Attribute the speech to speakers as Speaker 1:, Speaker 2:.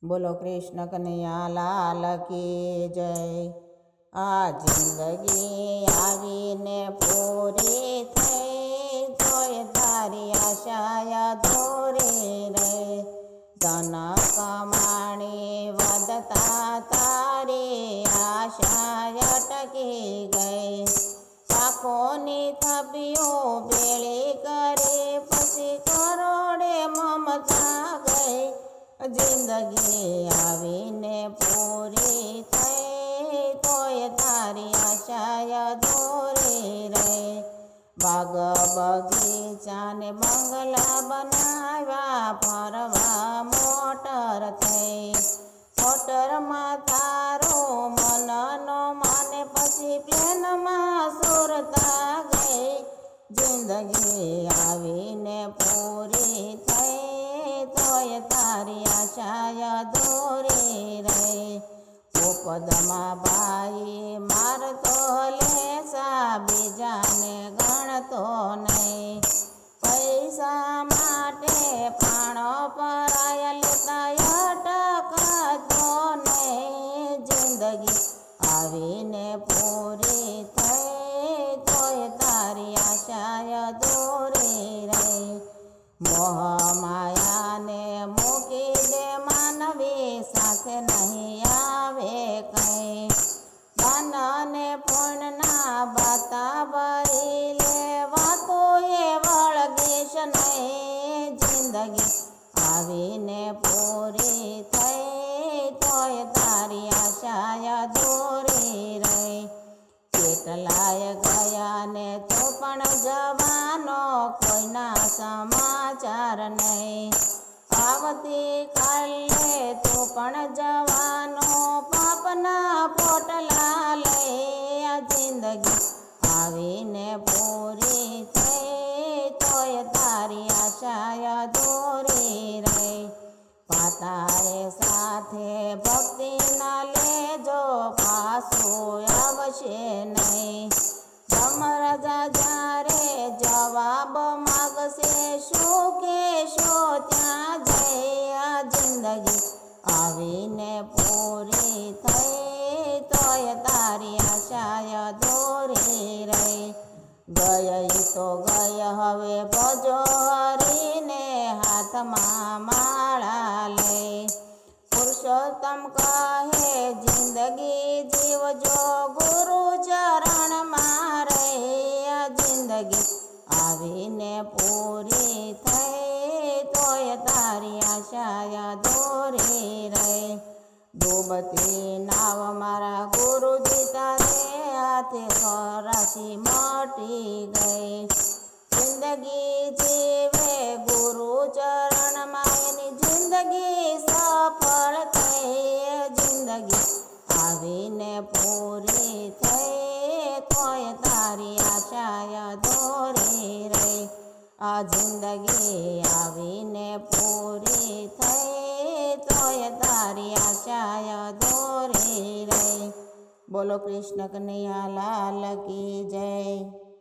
Speaker 1: બોલો કૃષ્ણ કનૈયા લાલ કી જય। આ જિંદગી આવીને પૂરી થઈ, તોય તારી આશા અધૂરી રહી। ધન કમાણી વધતા તારી આશા અટકી ગઈ। શાખોની થપ્પીઓ ભેળી કરી, પછી કરોડે મમતા ગઈ। જિંદગી આવીને પૂરી થઈ, તોય તારી આશા અધૂરી રહી। બાગ બગીચાને બંગલા બનાવ્યા, ફરવા મોટર થઈ। મોટરમાં તારો મનનો માને, પછી પ્લેનમાં સુરતા ગઈ। જિંદગી આવીને પૂરી થઈ, તોય તારી આશા અધૂરી રહી। પોપદમાં ભાઈ મારતો લેસા, બીજાને ગણતો નહીં। પૈસા માટે પ્રાણો પરાયા લેતા અટકતો નહીં। જિંદગી આવીને પૂરી થઈ, તોય તારી આશા અધૂરી રહી। મોહ માયાને મૂકી દે માનવી, સાથે નહીં આવે કંઈ। દાન અને પુણ્યના બાતા ભરી લે, વાતો એ વળગીશ નહીં। જિંદગી આવીને પૂરી થઈ, તોય તારી આશા અધૂરી રહી। કેટલાય ગયા ને તો પણ જવાનો, કોઈના સમાચાર નહીં। આવતી કાલે તો પણ જવાનો, પાપના પોટલા લઈ। આ જિંદગી આવીને પૂરી થઈ, તોય તારી આશા અધૂરી રહી। પાતારે સાથે ભક્તિ ના લેજો, પાછું આવશે નહીં। ધર્મરાજા જ્યારે જવાબ માગશે, શું કહેશો ત્યાં જઈ। આ જિંદગી આવીને પૂરી થઈ, તોય તારી આશા અધૂરી રહી। ગઈ તો ગઈ, હવે ભજો હરીને, હાથમાં માળા લઈ। પુરુષોત્તમ કહે જિંદગી જીવજો, ગુરુ ચરણમાં રહી। આ જિંદગી આવીને પૂરી થઈ, તોય તારી આશા અધૂરી રહી। ડૂબતી નાવ મારા ગુરુજી તારે હાથે ખરાશી મટી ગઈ। જિંદગી જીવે ગુરુ ચરણમાં, એની જિંદગી સફળ થઈ। જિંદગી આવીને પૂરી થઈ, તોય તારી આશા અધૂરી રહી। આ જિંદગી આવીને પૂરી થઈ, તોય તારી આશા અધૂરી રહી। બોલો કૃષ્ણ કનૈયા લાલ કી જય।